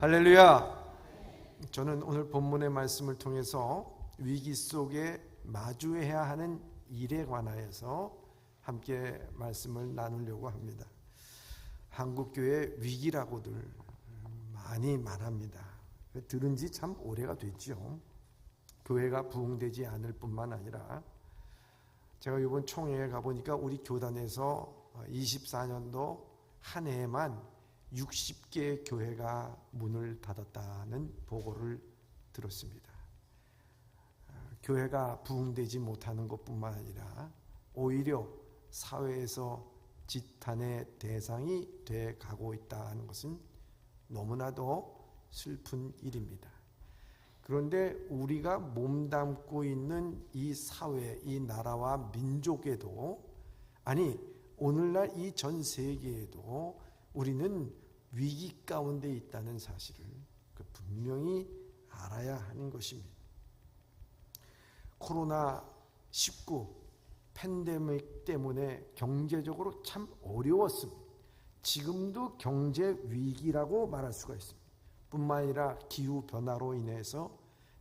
할렐루야. 저는 오늘 본문의 말씀을 통해서 위기 속에 마주해야 하는 일에 관하여서 함께 말씀을 나누려고 합니다. 한국교회 위기라고들 많이 말합니다. 들은 지 참 오래가 됐죠. 교회가 부흥되지 않을 뿐만 아니라 제가 이번 총회에 가보니까 우리 교단에서 24년도 한 해에만 60개의 교회가 문을 닫았다는 보고를 들었습니다. 교회가 부흥되지 못하는 것뿐만 아니라 오히려 사회에서 지탄의 대상이 돼 가고 있다는 것은 너무나도 슬픈 일입니다. 그런데 우리가 몸담고 있는 이 사회, 이 나라와 민족에도, 아니 오늘날 이 전 세계에도 우리는 위기 가운데 있다는 사실을 분명히 알아야 하는 것입니다. 코로나19 팬데믹 때문에 경제적으로 참 어려웠습니다. 지금도 경제 위기라고 말할 수가 있습니다. 뿐만 아니라 기후변화로 인해서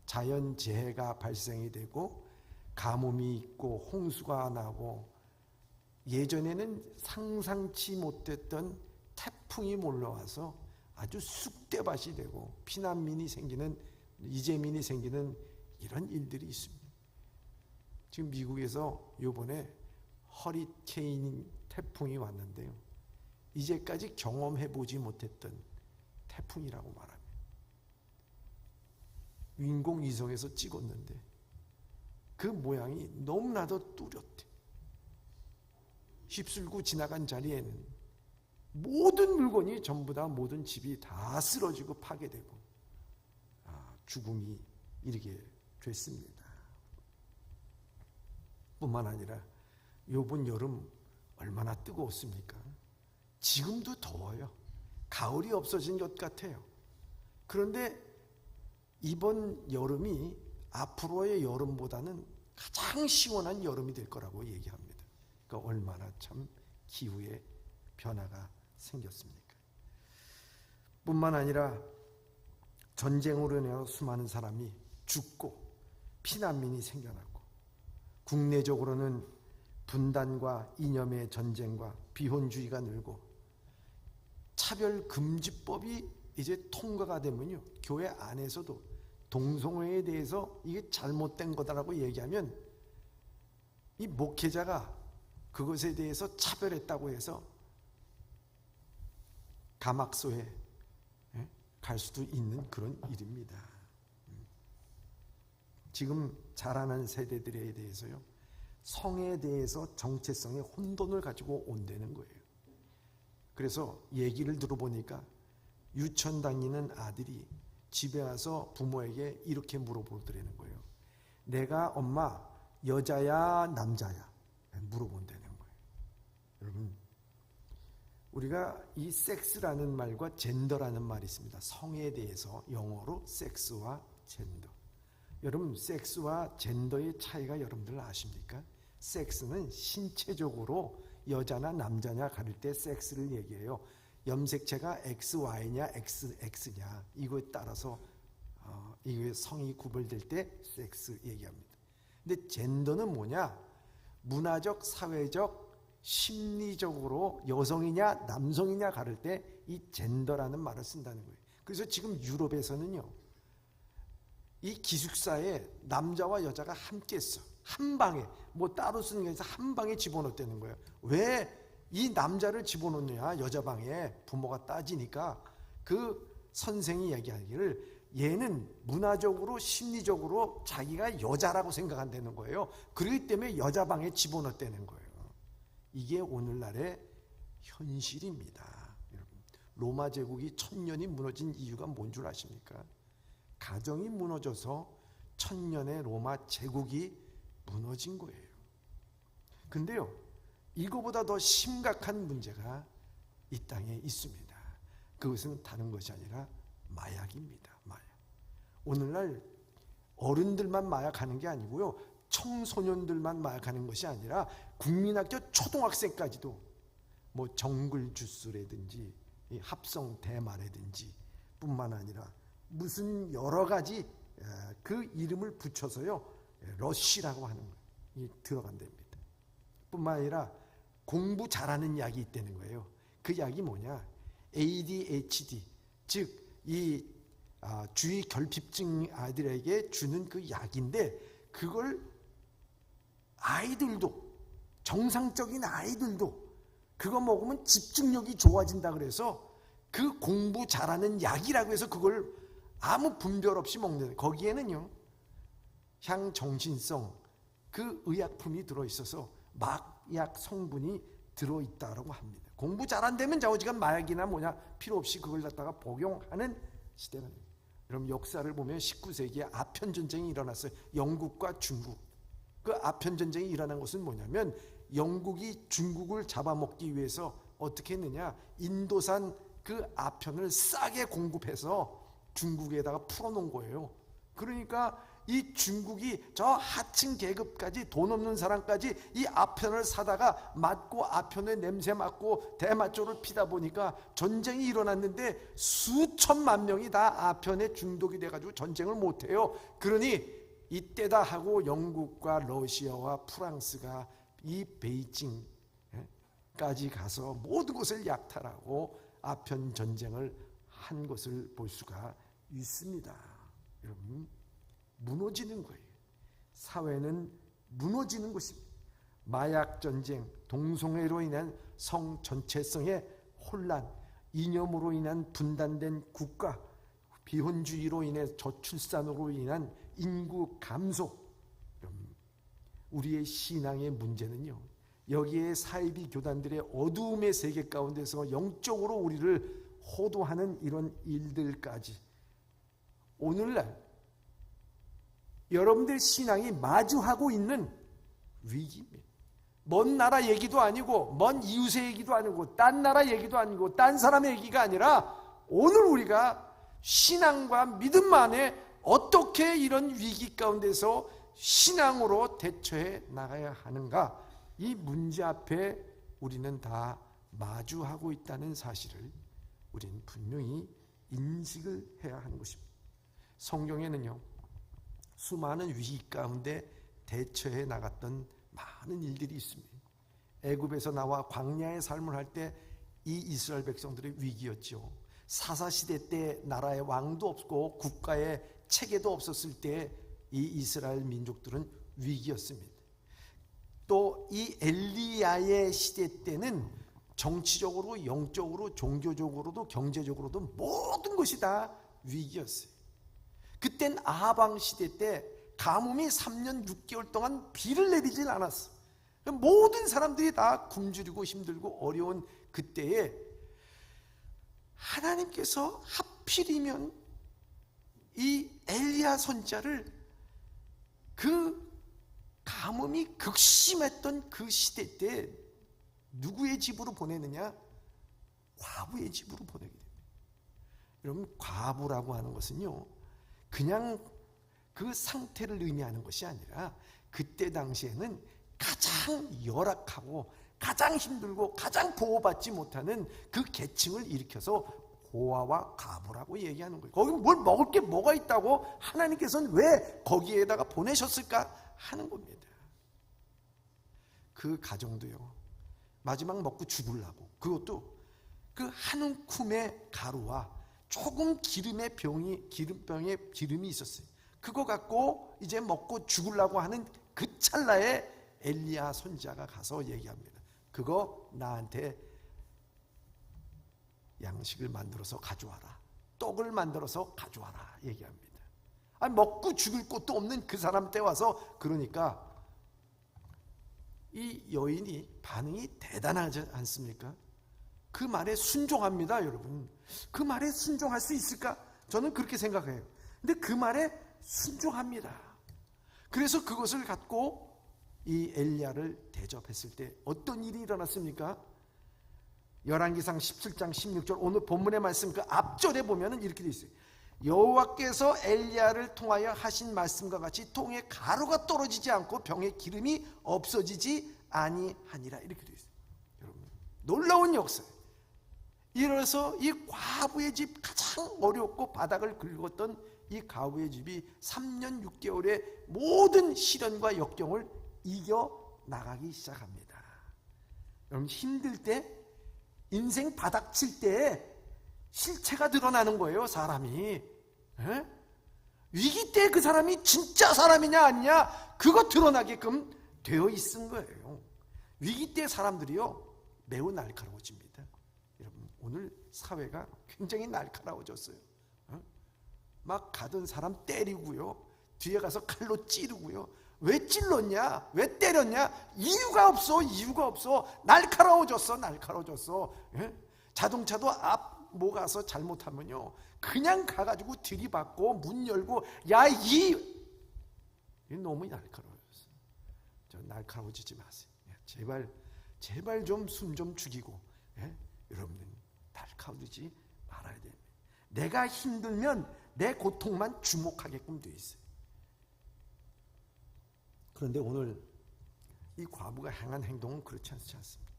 자연재해가 발생이 되고 가뭄이 있고 홍수가 나고 예전에는 상상치 못했던 태풍이 몰려와서 아주 쑥대밭이 되고 피난민이 생기는, 이재민이 생기는 이런 일들이 있습니다. 지금 미국에서 이번에 허리케인 태풍이 왔는데요, 이제까지 경험해보지 못했던 태풍이라고 말합니다. 인공위성에서 찍었는데 그 모양이 너무나도 뚜렷해. 휩쓸고 지나간 자리에는 모든 물건이 전부 다, 모든 집이 다 쓰러지고 파괴되고 죽음이 이르게 됐습니다. 뿐만 아니라 이번 여름 얼마나 뜨거웠습니까? 지금도 더워요. 가을이 없어진 것 같아요. 그런데 이번 여름이 앞으로의 여름보다는 가장 시원한 여름이 될 거라고 얘기합니다. 그러니까 얼마나 참 기후의 변화가 생겼습니까? 뿐만 아니라 전쟁으로 인해 수많은 사람이 죽고 피난민이 생겨나고, 국내적으로는 분단과 이념의 전쟁과 비혼주의가 늘고, 차별금지법이 이제 통과가 되면요, 교회 안에서도 동성애에 대해서 이게 잘못된 거다라고 얘기하면 이 목회자가 그것에 대해서 차별했다고 해서 가막소에 갈 수도 있는 그런 일입니다. 지금 자라는 세대들에 대해서요, 성에 대해서 정체성의 혼돈을 가지고 온다는 거예요. 그래서 얘기를 들어보니까 유치원 다니는 아들이 집에 와서 부모에게 이렇게 물어보더라는 거예요. 내가 엄마 여자야 남자야? 물어본다는 거예요. 여러분, 우리가 이 섹스라는 말과 젠더라는 말이 있습니다. 성에 대해서 영어로 섹스와 젠더. 여러분, 섹스와 젠더의 차이가 여러분들 아십니까? 섹스는 신체적으로 여자나 남자냐 가릴 때 섹스를 얘기해요. 염색체가 XY냐 XX냐 이거에 따라서 이거의 성이 구별될 때 섹스 얘기합니다. 근데 젠더는 뭐냐? 문화적, 사회적, 심리적으로 여성이냐 남성이냐 가릴 때 이 젠더라는 말을 쓴다는 거예요. 그래서 지금 유럽에서는요, 이 기숙사에 남자와 여자가 함께 써. 한 방에, 뭐 따로 쓰는 게 아니라 한 방에 집어넣었다는 거예요. 왜 이 남자를 집어넣느냐, 여자 방에. 부모가 따지니까 그 선생이 얘기하기를 얘는 문화적으로 심리적으로 자기가 여자라고 생각한다는 거예요. 그렇기 때문에 여자 방에 집어넣었다는 거예요. 이게 오늘날의 현실입니다. 여러분, 로마 제국이 1000년이 무너진 이유가 뭔 줄 아십니까? 가정이 무너져서 1000년의 로마 제국이 무너진 거예요. 근데요, 이거보다 더 심각한 문제가 이 땅에 있습니다. 그것은 다른 것이 아니라 마약입니다. 마약. 오늘날 어른들만 마약하는 게 아니고요, 청소년들만 마약하는 것이 아니라 국민학교 초등학생까지도 뭐 정글 주스라든지 합성 대마라든지 뿐만 아니라 무슨 여러 가지 그 이름을 붙여서요, 러쉬라고 하는 거예요. 들어간답니다. 뿐만 아니라 공부 잘하는 약이 있다는 거예요. 그 약이 뭐냐? ADHD, 즉 이 주의 결핍증 아이들에게 주는 그 약인데, 그걸 아이들도, 정상적인 아이들도 그거 먹으면 집중력이 좋아진다 그래서 그 공부 잘하는 약이라고 해서 그걸 아무 분별 없이 먹는, 거기에는요 향정신성 그 의약품이 들어있어서 마약 성분이 들어있다고 합니다. 공부 잘한다면 좌우지간 마약이나 뭐냐 필요 없이 그걸 갖다가 복용하는 시대가 됩니다. 여러분 역사를 보면 19세기에 아편전쟁이 일어났어요. 영국과 중국. 그 아편전쟁이 일어난 것은 뭐냐면 영국이 중국을 잡아먹기 위해서 어떻게 했느냐, 인도산 그 아편을 싸게 공급해서 중국에다가 풀어놓은 거예요. 그러니까 이 중국이 저 하층 계급까지, 돈 없는 사람까지 이 아편을 사다가 맞고 아편에 냄새 맡고 대마초를 피다 보니까 전쟁이 일어났는데 수천만 명이 다 아편에 중독이 돼가지고 전쟁을 못해요. 그러니 이때다 하고 영국과 러시아와 프랑스가 이 베이징까지 가서 모든 것을 약탈하고 아편 전쟁을 한 것을 볼 수가 있습니다. 여러분, 무너지는 거예요. 사회는 무너지는 것입니다. 마약 전쟁, 동성애로 인한 성 전체성의 혼란, 이념으로 인한 분단된 국가, 비혼주의로 인해 저출산으로 인한 인구 감소. 우리의 신앙의 문제는요, 여기에 사이비 교단들의 어두움의 세계 가운데서 영적으로 우리를 호도하는 이런 일들까지 오늘날 여러분들 신앙이 마주하고 있는 위기입니다. 먼 나라 얘기도 아니고 먼 이웃의 얘기도 아니고 딴 나라 얘기도 아니고 딴 사람의 얘기가 아니라 오늘 우리가 신앙과 믿음 안에 어떻게 이런 위기 가운데서 신앙으로 대처해 나가야 하는가, 이 문제 앞에 우리는 다 마주하고 있다는 사실을 우리는 분명히 인식을 해야 하는 것입니다. 성경에는요 수많은 위기 가운데 대처해 나갔던 많은 일들이 있습니다. 애굽에서 나와 광야의 삶을 할 때 이 이스라엘 백성들의 위기였죠. 사사시대 때 나라의 왕도 없고 국가의 체계도 없었을 때 이 이스라엘 민족들은 위기였습니다. 또 이 엘리야의 시대 때는 정치적으로, 영적으로, 종교적으로도, 경제적으로도 모든 것이 다 위기였어요. 그땐 아합 시대 때 가뭄이 3년 6개월 동안 비를 내리질 않았어. 모든 사람들이 다 굶주리고 힘들고 어려운 그때에 하나님께서 하필이면 이 엘리야 선지자를 그 가뭄이 극심했던 그 시대 때 누구의 집으로 보내느냐? 과부의 집으로 보내게 됩니다. 여러분, 과부라고 하는 것은요 그냥 그 상태를 의미하는 것이 아니라 그때 당시에는 가장 열악하고 가장 힘들고 가장 보호받지 못하는 그 계층을 일으켜서 고아와 과부라고 얘기하는 거예요. 거기 뭘 먹을 게 뭐가 있다고 하나님께서는 왜 거기에다가 보내셨을까 하는 겁니다. 그 가정도요 마지막 먹고 죽으려고, 그것도 그 한 움큼의 가루와 조금 기름병에 기름이 있었어요. 그거 갖고 이제 먹고 죽으려고 하는 그 찰나에 엘리야 선지자가 가서 얘기합니다. 그거 나한테 양식을 만들어서 가져와라, 떡을 만들어서 가져와라 얘기합니다. 아니, 먹고 죽을 것도 없는 그 사람 때 와서 그러니까 이 여인이 반응이 대단하지 않습니까? 그 말에 순종합니다. 여러분, 그 말에 순종할 수 있을까? 저는 그렇게 생각해요. 근데 그 말에 순종합니다. 그래서 그것을 갖고 이 엘리야를 대접했을 때 어떤 일이 일어났습니까? 열왕기상 17장 16절 오늘 본문의 말씀 그 앞절에 보면은 이렇게 되어 있어요. 여호와께서 엘리야를 통하여 하신 말씀과 같이 통에 가루가 떨어지지 않고 병에 기름이 없어지지 아니하니라, 이렇게 되어 있어요. 여러분, 놀라운 역사예요. 이래서 이 과부의 집, 가장 어렵고 바닥을 긁었던 이 과부의 집이 3년 6개월의 모든 시련과 역경을 이겨 나가기 시작합니다. 여러분, 힘들 때, 인생 바닥 칠 때 실체가 드러나는 거예요, 사람이. 에? 위기 때 그 사람이 진짜 사람이냐 아니냐, 그거 드러나게끔 되어 있은 거예요. 위기 때 사람들이요, 매우 날카로워집니다. 여러분, 오늘 사회가 굉장히 날카로워졌어요. 막 가던 사람 때리고요, 뒤에 가서 칼로 찌르고요. 왜 찔렀냐? 왜 때렸냐? 이유가 없어. 날카로워졌어. 예? 자동차도 앞 뭐 가서 잘못하면요, 그냥 가가지고 들이받고 문 열고, 너무 날카로워졌어. 저 날카로워지지 마세요. 제발 좀 숨 좀 죽이고, 예? 여러분은 날카로워지지 말아야 됩니다. 내가 힘들면 내 고통만 주목하게끔 돼 있어요. 그런데 오늘 이 과부가 행한 행동은 그렇지 않습니다.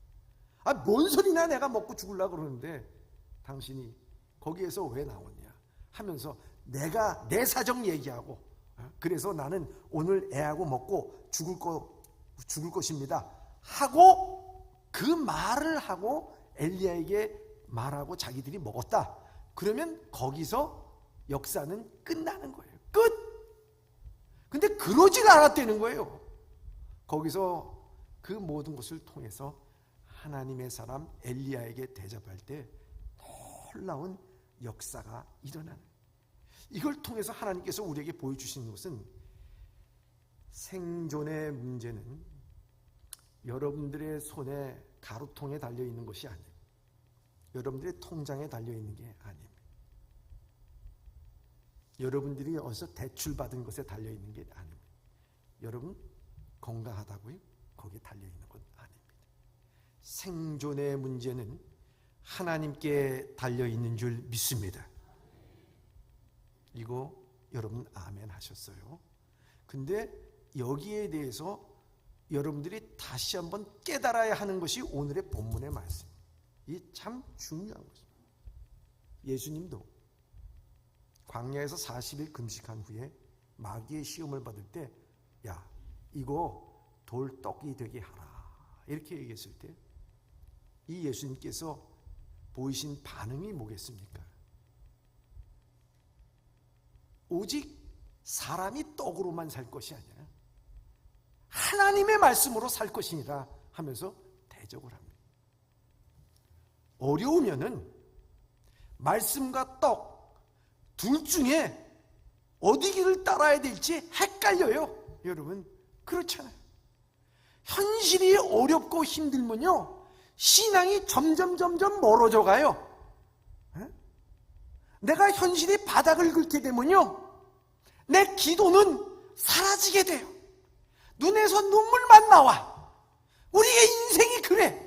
뭔 소리나, 내가 먹고 죽으려고 그러는데 당신이 거기에서 왜 나오냐 하면서 내가 내 사정 얘기하고, 그래서 나는 오늘 애하고 먹고 죽을 것입니다 하고, 그 말을 하고 엘리야에게 말하고 자기들이 먹었다. 그러면 거기서 역사는 끝나는 거예요. 끝! 근데 그러질 않았다는 거예요. 거기서 그 모든 것을 통해서 하나님의 사람 엘리야에게 대접할 때 놀라운 역사가 일어나는, 이걸 통해서 하나님께서 우리에게 보여주시는 것은, 생존의 문제는 여러분들의 손에 가루통에 달려있는 것이 아니에요. 여러분들의 통장에 달려있는 게 아닙니다. 여러분들이 어디서 대출받은 것에 달려있는 게 아닙니다. 여러분 건강하다고요? 거기에 달려있는 건 아닙니다. 생존의 문제는 하나님께 달려있는 줄 믿습니다. 이거 여러분 아멘 하셨어요? 근데 여기에 대해서 여러분들이 다시 한번 깨달아야 하는 것이 오늘의 본문의 말씀입니다. 이게 참 중요한 것입니다. 예수님도 광야에서 40일 금식한 후에 마귀의 시험을 받을 때, 야, 이거 돌떡이 되게 하라, 이렇게 얘기했을 때 이 예수님께서 보이신 반응이 뭐겠습니까? 오직 사람이 떡으로만 살 것이 아니라 하나님의 말씀으로 살 것이니라 하면서 대적을 합니다. 어려우면은 말씀과 떡 둘 중에 어디 길을 따라야 될지 헷갈려요. 여러분, 그렇잖아요. 현실이 어렵고 힘들면요, 신앙이 점점 멀어져 가요. 내가 현실이 바닥을 긁게 되면요, 내 기도는 사라지게 돼요. 눈에서 눈물만 나와. 우리의 인생이 그래.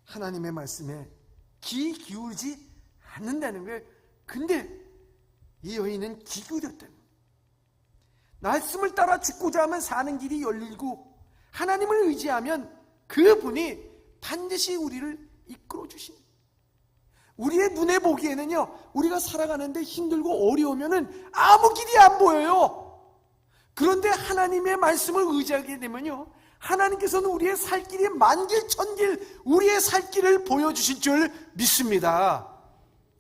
하나님의 말씀에 귀 기울지 않는다는 거예요. 근데 이 여인은 귀 기울였다는 거예요. 말씀을 따라 죽고자 하면 사는 길이 열리고, 하나님을 의지하면 그분이 반드시 우리를 이끌어 주십니다. 우리의 눈에 보기에는요, 우리가 살아가는데 힘들고 어려우면은 아무 길이 안 보여요. 그런데 하나님의 말씀을 의지하게 되면요, 하나님께서는 우리의 살 길이 만길 천길, 우리의 살 길을 보여주실 줄 믿습니다.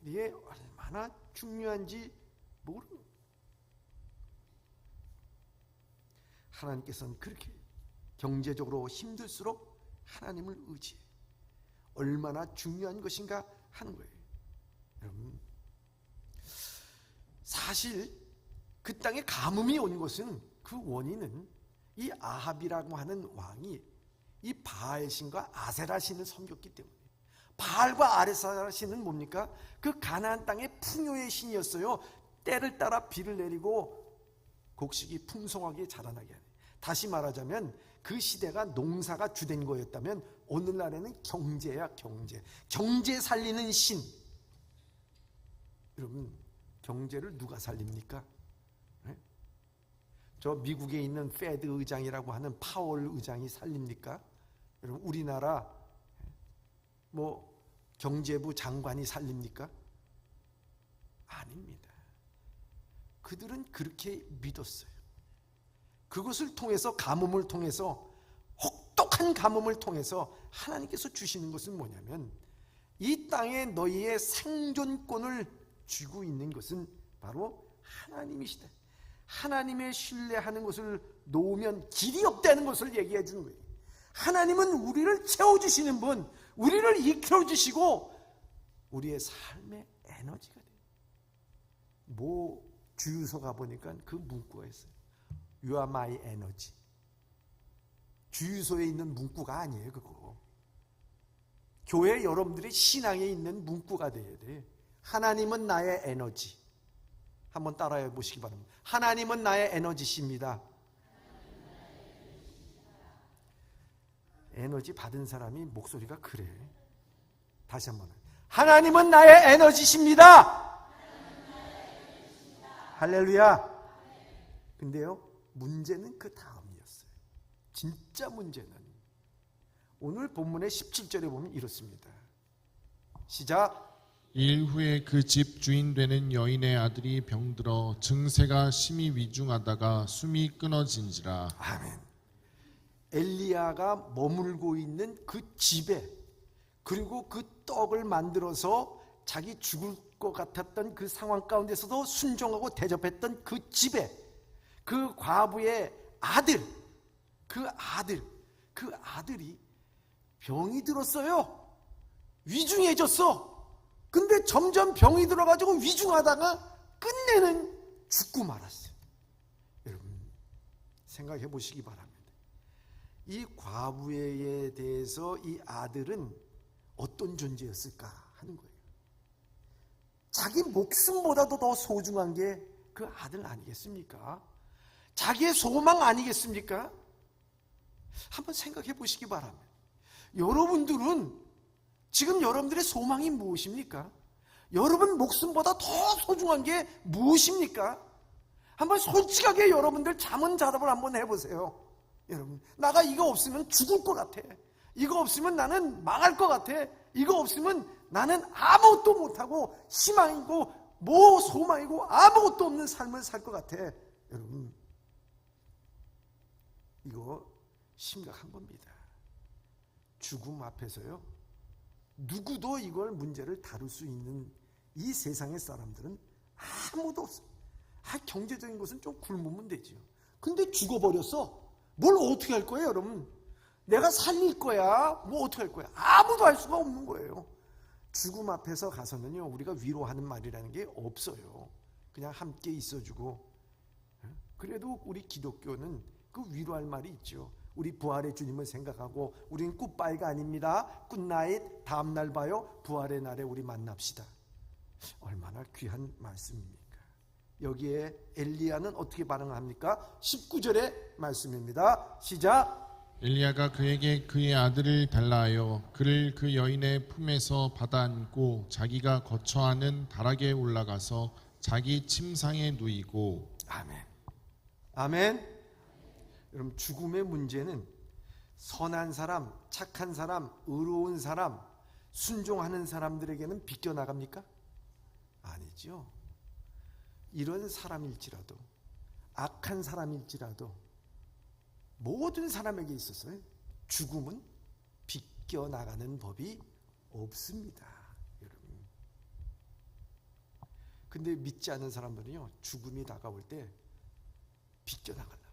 이게 얼마나 중요한지 모릅니다. 하나님께서는 그렇게 경제적으로 힘들수록 하나님을 의지해. 얼마나 중요한 것인가 하는 거예요. 여러분, 사실 그 땅에 가뭄이 온 것은, 그 원인은 이 아합이라고 하는 왕이 이 바알 신과 아세라 신을 섬겼기 때문에. 바알과 아세라 신은 뭡니까? 그 가나안 땅의 풍요의 신이었어요. 때를 따라 비를 내리고 곡식이 풍성하게 자라나게 하는. 다시 말하자면 그 시대가 농사가 주된 거였다면 오늘날에는 경제야, 경제 살리는 신. 여러분, 경제를 누가 살립니까? 네? 저 미국에 있는 페드 의장이라고 하는 파월 의장이 살립니까? 여러분, 우리나라 경제부 장관이 살립니까? 아닙니다. 그들은 그렇게 믿었어요. 그것을 통해서, 가뭄을 통해서, 혹독한 가뭄을 통해서 하나님께서 주시는 것은 뭐냐면, 이 땅에 너희의 생존권을 쥐고 있는 것은 바로 하나님이시다. 하나님의 신뢰하는 것을 놓으면 길이 없다는 것을 얘기해 주는 거예요. 하나님은 우리를 채워주시는 분, 우리를 이끌어주시고 우리의 삶의 에너지가 돼요. 주유소 가보니까 그 문구가 있어요. You are my energy. 주유소에 있는 문구가 아니에요, 그거. 교회 여러분들이 신앙에 있는 문구가 돼야 돼. 하나님은 나의 에너지. 한번 따라해 보시기 바랍니다. 하나님은 나의 에너지십니다. 에너지 받은 사람이 목소리가 그래. 다시 한번. 하나님은 나의 에너지십니다. 할렐루야. 근데요, 문제는 그 다음이었어요. 진짜 문제는 오늘 본문의 17절에 보면 이렇습니다. 시작. 일 후에 그 집 주인 되는 여인의 아들이 병들어 증세가 심히 위중하다가 숨이 끊어진지라. 아멘. 엘리야가 머물고 있는 그 집에, 그리고 그 떡을 만들어서 자기 죽을 것 같았던 그 상황 가운데서도 순종하고 대접했던 그 집에 그 과부의 아들, 그 아들이 병이 들었어요. 위중해졌어. 근데 점점 병이 들어가지고 위중하다가 끝내는 죽고 말았어요. 여러분 생각해 보시기 바랍니다. 이 과부에 대해서 이 아들은 어떤 존재였을까 하는 거예요. 자기 목숨보다도 더 소중한 게 그 아들 아니겠습니까? 자기의 소망 아니겠습니까? 한번 생각해 보시기 바랍니다. 여러분들은 지금 여러분들의 소망이 무엇입니까? 여러분 목숨보다 더 소중한 게 무엇입니까? 한번 솔직하게 여러분들 자문자답을 한번 해보세요. 여러분, 나가 이거 없으면 죽을 것 같아. 이거 없으면 나는 망할 것 같아. 이거 없으면 나는 아무것도 못하고 희망이고 소망이고 아무것도 없는 삶을 살 것 같아. 여러분, 이거 심각한 겁니다. 죽음 앞에서요, 누구도 이걸 문제를 다룰 수 있는 이 세상의 사람들은 아무도 없어요. 경제적인 것은 좀 굶으면 되죠. 근데 죽어버렸어. 뭘 어떻게 할 거예요, 여러분? 내가 살릴 거야? 어떻게 할 거야? 아무도 할 수가 없는 거예요. 죽음 앞에서 가서는요, 우리가 위로하는 말이라는 게 없어요. 그냥 함께 있어주고. 그래도 우리 기독교는 그 위로할 말이 있죠. 우리 부활의 주님을 생각하고 우리는 굿바이가 아닙니다. 굿나잇, 다음날 봐요. 부활의 날에 우리 만납시다. 얼마나 귀한 말씀입니까? 여기에 엘리야는 어떻게 반응합니까? 19절의 말씀입니다. 시작. 엘리야가 그에게 그의 아들을 달라 하여 그를 그 여인의 품에서 받아 안고 자기가 거처하는 다락에 올라가서 자기 침상에 누이고. 아멘. 아멘. 여러분, 죽음의 문제는 선한 사람, 착한 사람, 의로운 사람, 순종하는 사람들에게는 비껴나갑니까? 아니죠. 이런 사람일지라도, 악한 사람일지라도 모든 사람에게 있어서 죽음은 비껴나가는 법이 없습니다. 여러분. 근데 믿지 않는 사람들은요, 죽음이 다가올 때 비껴나가려고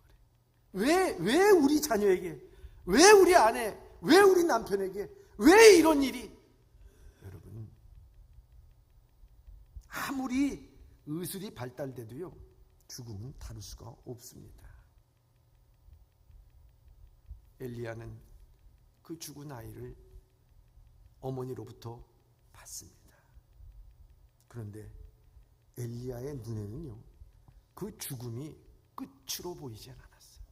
그래요. 왜 우리 자녀에게, 왜 우리 아내, 왜 우리 남편에게, 왜 이런 일이? 여러분, 아무리 의술이 발달돼도요, 죽음은 다룰 수가 없습니다. 엘리야는 그 죽은 아이를 어머니로부터 받습니다. 그런데 엘리야의 눈에는요, 그 죽음이 끝으로 보이지 않았어요.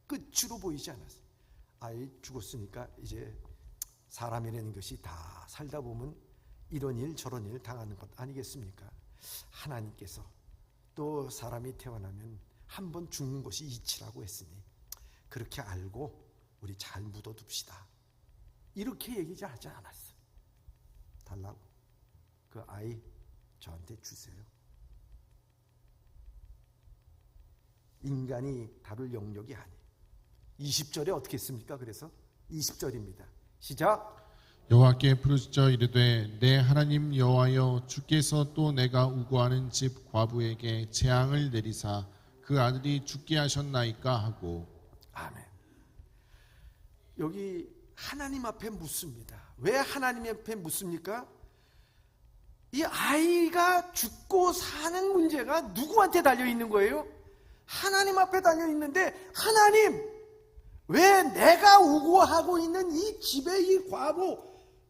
끝으로 보이지 않았어요. 아이 죽었으니까 이제 사람이라는 것이 다 살다 보면 이런 일 저런 일 당하는 것 아니겠습니까? 하나님께서 또 사람이 태어나면 한 번 죽는 것이 이치라고 했으니 그렇게 알고 우리 잘 묻어둡시다. 이렇게 얘기하지 않았어요. 달라고. 그 아이 저한테 주세요. 인간이 다룰 영역이 아니에요. 20절에 어떻게 했습니까? 그래서 20절입니다. 시작. 여호와께 부르짖어 이르되 내 하나님 여호와여 주께서 또 내가 우고하는 집 과부에게 재앙을 내리사 그 아들이 죽게 하셨나이까 하고. 아멘. 여기 하나님 앞에 묻습니다. 왜 하나님 앞에 묻습니까? 이 아이가 죽고 사는 문제가 누구한테 달려 있는 거예요? 하나님 앞에 달려 있는데, 하나님, 왜 내가 우고하고 있는 이 집의 이 과부,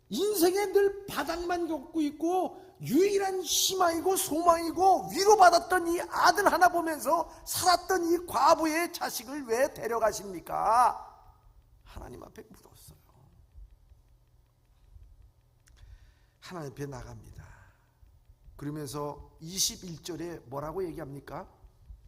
인생에 늘 바닥만 겪고 있고 유일한 희망이고 소망이고 위로받았던 이 아들 하나 보면서 살았던 이 과부의 자식을 왜 데려가십니까? 하나님 앞에 물었어요. 하나님 앞에 나갑니다. 그러면서 21절에 뭐라고 얘기합니까?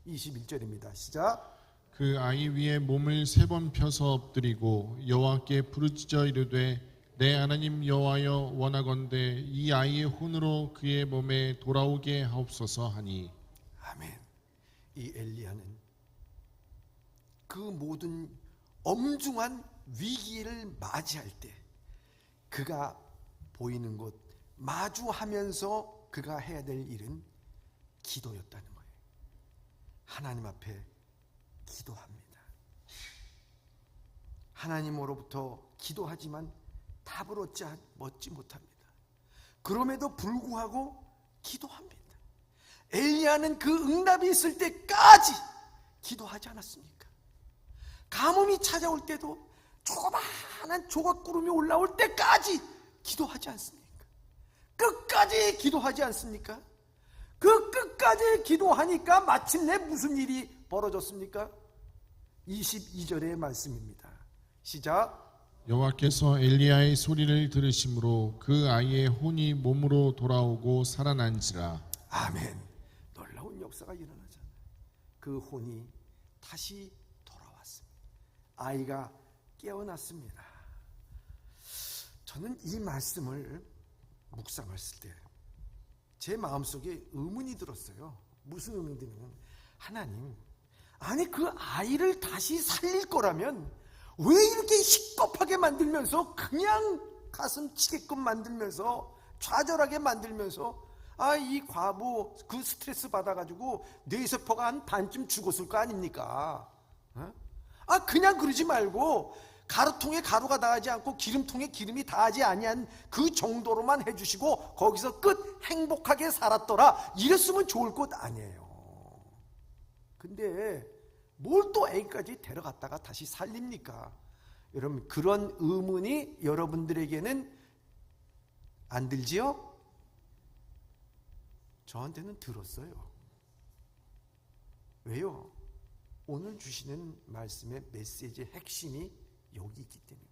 21절입니다. 시작. 그 아이 위에 몸을 3번 펴서 엎드리고 여호와께 부르짖어 이르되 내 하나님 여호와여 원하건대 이 아이의 혼으로 그의 몸에 돌아오게 하옵소서 하니. 아멘. 이 엘리야는 그 모든 엄중한 위기를 맞이할 때 그가 보이는 곳 마주하면서 그가 해야 될 일은 기도였다는 거예요. 하나님 앞에 기도합니다. 하나님으로부터 기도하지만 답을 얻지 못합니다. 그럼에도 불구하고 기도합니다. 엘리야는 그 응답이 있을 때까지 기도하지 않았습니까? 가뭄이 찾아올 때도 조그마한 조각구름이 올라올 때까지 기도하지 않습니까? 끝까지 기도하지 않습니까? 그 끝까지 기도하니까 마침내 무슨 일이 벌어졌습니까? 22절의 말씀입니다. 시작. 여호와께서 엘리야의 소리를 들으심으로 그 아이의 혼이 몸으로 돌아오고 살아난지라. 아멘. 놀라운 역사가 일어나잖아요. 그 혼이 다시 돌아왔습니다. 아이가 깨어났습니다. 저는 이 말씀을 묵상했을 때 제 마음속에 의문이 들었어요. 무슨 의문이 드냐면, 하나님, 아니 그 아이를 다시 살릴 거라면 왜 이렇게 시겁하게 만들면서, 그냥 가슴 치게끔 만들면서, 좌절하게 만들면서, 이 과부 그 스트레스 받아가지고 뇌세포가 한 반쯤 죽었을 거 아닙니까? 그냥 그러지 말고 가루통에 가루가 닿지 않고 기름통에 기름이 닿지 아니한 그 정도로만 해주시고 거기서 끝, 행복하게 살았더라, 이랬으면 좋을 것 아니에요. 근데 뭘 또 애기까지 데려갔다가 다시 살립니까? 여러분, 그런 의문이 여러분들에게는 안 들지요? 저한테는 들었어요. 왜요? 오늘 주시는 말씀의 메시지의 핵심이 여기 있기 때문에.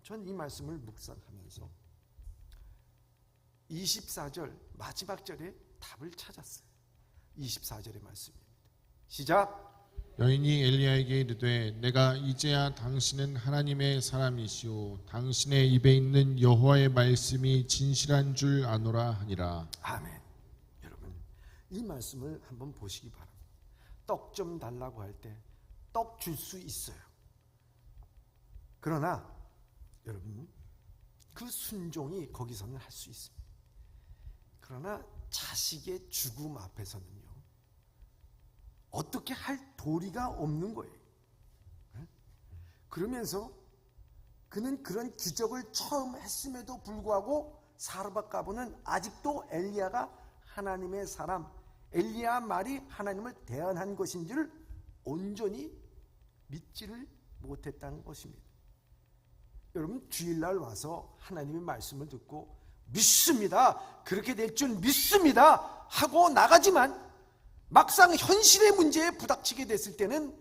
전 이 말씀을 묵상하면서 24절 마지막 절에 답을 찾았어요. 24절의 말씀입니다. 시작. 여인이 엘리야에게 이르되 내가 이제야 당신은 하나님의 사람이시오 당신의 입에 있는 여호와의 말씀이 진실한 줄 아노라 하니라. 아멘. 여러분, 이 말씀을 한번 보시기 바랍니다. 떡 좀 달라고 할 때 떡 줄 수 있어요. 그러나 여러분, 그 순종이 거기서는 할 수 있습니다. 그러나 자식의 죽음 앞에서는요, 어떻게 할 도리가 없는 거예요. 그러면서 그는 그런 기적을 처음 했음에도 불구하고 사르밧 과부는 아직도 엘리야가 하나님의 사람, 엘리야 말이 하나님을 대언한 것인 줄 온전히 믿지를 못했다는 것입니다. 여러분, 주일날 와서 하나님의 말씀을 듣고 믿습니다, 그렇게 될 줄 믿습니다 하고 나가지만 막상 현실의 문제에 부닥치게 됐을 때는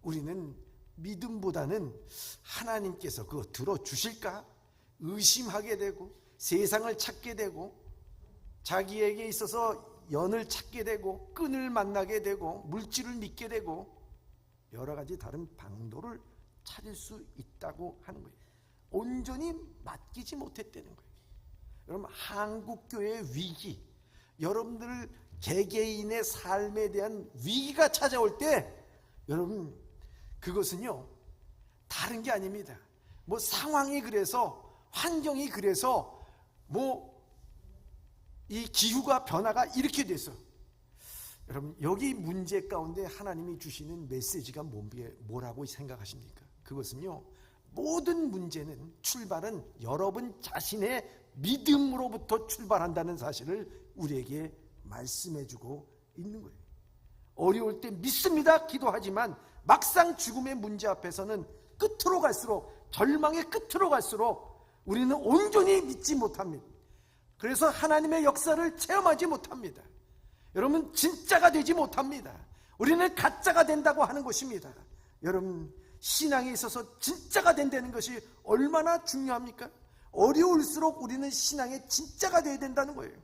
우리는 믿음보다는 하나님께서 그거 들어주실까 의심하게 되고, 세상을 찾게 되고, 자기에게 있어서 연을 찾게 되고, 끈을 만나게 되고, 물질을 믿게 되고, 여러 가지 다른 방도를 찾을 수 있다고 하는 거예요. 온전히 맡기지 못했다는 거예요. 여러분, 한국교회의 위기, 여러분들 개개인의 삶에 대한 위기가 찾아올 때 여러분, 그것은요 다른 게 아닙니다. 뭐 상황이 그래서, 환경이 그래서, 뭐 이 기후가 변화가 이렇게 돼서, 여러분 여기 문제 가운데 하나님이 주시는 메시지가 뭐라고 생각하십니까? 그것은요, 모든 문제는 출발은 여러분 자신의 믿음으로부터 출발한다는 사실을 우리에게 말씀해주고 있는 거예요. 어려울 때 믿습니다 기도하지만 막상 죽음의 문제 앞에서는 끝으로 갈수록, 절망의 끝으로 갈수록 우리는 온전히 믿지 못합니다. 그래서 하나님의 역사를 체험하지 못합니다. 여러분, 진짜가 되지 못합니다. 우리는 가짜가 된다고 하는 것입니다. 여러분, 신앙에 있어서 진짜가 된다는 것이 얼마나 중요합니까? 어려울수록 우리는 신앙의 진짜가 되어야 된다는 거예요.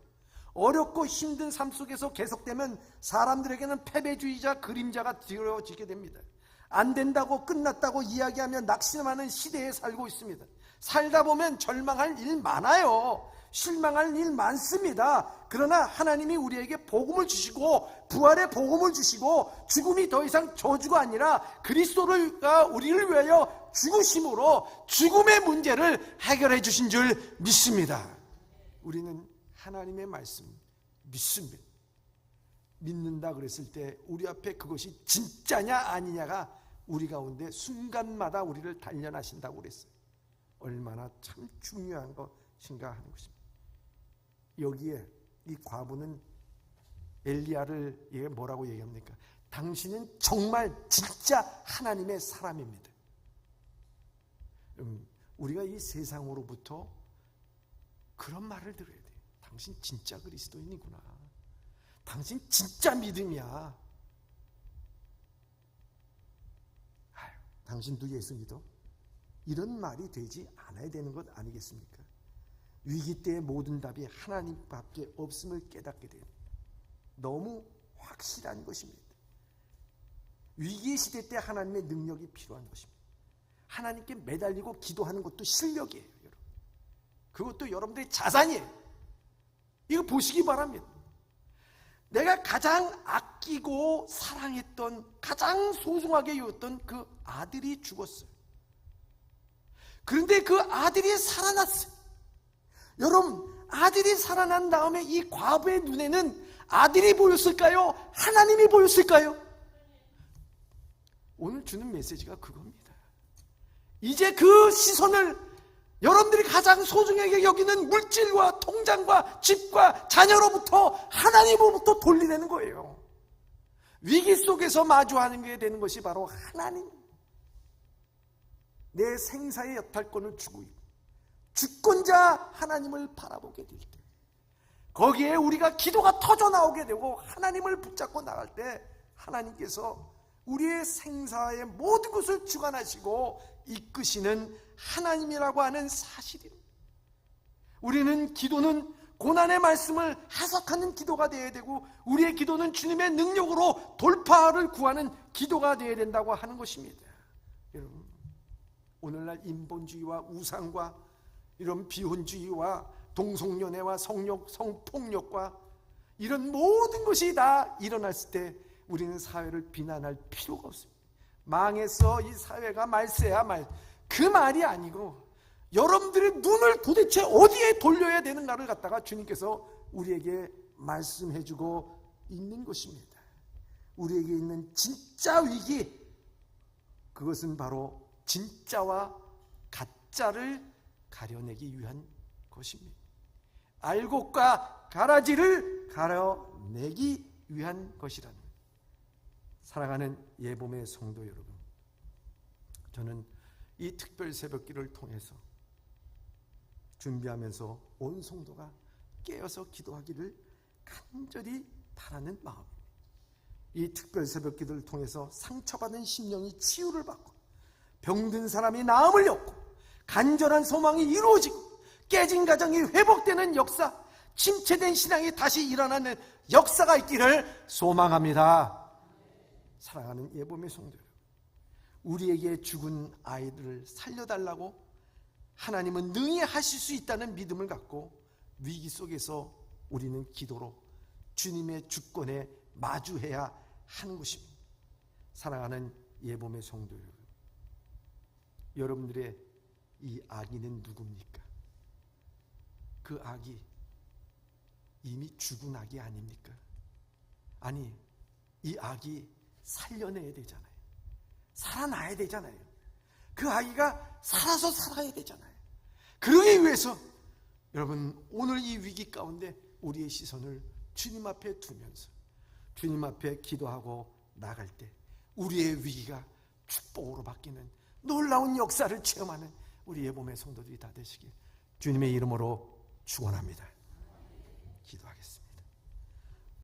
어렵고 힘든 삶 속에서 계속되면 사람들에게는 패배주의자, 그림자가 되어지게 됩니다. 안 된다고, 끝났다고 이야기하면 낙심하는 시대에 살고 있습니다. 살다 보면 절망할 일 많아요. 실망할 일 많습니다. 그러나 하나님이 우리에게 복음을 주시고, 부활의 복음을 주시고, 죽음이 더 이상 저주가 아니라 그리스도가 우리를 위하여 죽으심으로 죽음의 문제를 해결해 주신 줄 믿습니다. 우리는 하나님의 말씀 믿습니다. 믿는다 그랬을 때 우리 앞에 그것이 진짜냐 아니냐가 우리 가운데 순간마다 우리를 단련하신다고 그랬어요. 얼마나 참 중요한 것인가 하는 것입니다. 여기에 이 과부는 엘리야를 뭐라고 얘기합니까? 당신은 정말 진짜 하나님의 사람입니다. 우리가 이 세상으로부터 그런 말을 들어야 돼요. 당신 진짜 그리스도인이구나. 당신 진짜 믿음이야. 당신도 예수 믿어? 이런 말이 되지 않아야 되는 것 아니겠습니까? 위기 때의 모든 답이 하나님밖에 없음을 깨닫게 됩니다. 너무 확실한 것입니다. 위기의 시대 때 하나님의 능력이 필요한 것입니다. 하나님께 매달리고 기도하는 것도 실력이에요, 여러분. 그것도 여러분들의 자산이에요. 이거 보시기 바랍니다. 내가 가장 아끼고 사랑했던, 가장 소중하게 여겼던 그 아들이 죽었어요. 그런데 그 아들이 살아났어요. 여러분, 아들이 살아난 다음에 이 과부의 눈에는 아들이 보였을까요? 하나님이 보였을까요? 오늘 주는 메시지가 그겁니다. 이제 그 시선을, 여러분들이 가장 소중하게 여기는 물질과 통장과 집과 자녀로부터 하나님으로부터 돌리려는 거예요. 위기 속에서 마주하는 게 되는 것이 바로 하나님. 내 생사의 여탈권을 주고 있고 주권자 하나님을 바라보게 될 때, 거기에 우리가 기도가 터져 나오게 되고 하나님을 붙잡고 나갈 때 하나님께서 우리의 생사의 모든 것을 주관하시고 이끄시는 하나님이라고 하는 사실입니다. 우리는 기도는 고난의 말씀을 해석하는 기도가 되어야 되고, 우리의 기도는 주님의 능력으로 돌파를 구하는 기도가 되어야 된다고 하는 것입니다. 여러분, 오늘날 인본주의와 우상과 이런 비혼주의와 동성연애와 성폭력과 이런 모든 것이 다 일어났을 때 우리는 사회를 비난할 필요가 없습니다. 망했어, 이 사회가 말세야, 그 말이 아니고 여러분들의 눈을 도대체 어디에 돌려야 되는가를 갖다가 주님께서 우리에게 말씀해주고 있는 것입니다. 우리에게 있는 진짜 위기, 그것은 바로 진짜와 가짜를 가려내기 위한 것입니다. 알곡과 가라지를 가려내기 위한 것이라는, 사랑하는 예봄의 성도 여러분, 저는 이 특별 새벽기를 통해서 준비하면서 온 성도가 깨어서 기도하기를 간절히 바라는 마음입니다. 이 특별 새벽기를 통해서 상처받은 심령이 치유를 받고, 병든 사람이 나음을 얻고, 간절한 소망이 이루어지고, 깨진 가정이 회복되는 역사, 침체된 신앙이 다시 일어나는 역사가 있기를 소망합니다. 사랑하는 예봄의 성도 여러분, 우리에게 죽은 아이들을 살려달라고 하나님은 능히 하실 수 있다는 믿음을 갖고 위기 속에서 우리는 기도로 주님의 주권에 마주해야 하는 것입니다. 사랑하는 예봄의 성도 여러분, 여러분들의 이 아기는 누굽니까? 그 아기 이미 죽은 아기 아닙니까? 아니, 이 아기 살려내야 되잖아요. 살아나야 되잖아요. 그 아기가 살아서 살아야 되잖아요. 그러기 위해서 여러분, 오늘 이 위기 가운데 우리의 시선을 주님 앞에 두면서 주님 앞에 기도하고 나갈 때 우리의 위기가 축복으로 바뀌는 놀라운 역사를 체험하는 우리 예봄의 성도들이 다 되시길 주님의 이름으로 축원합니다. 기도하겠습니다.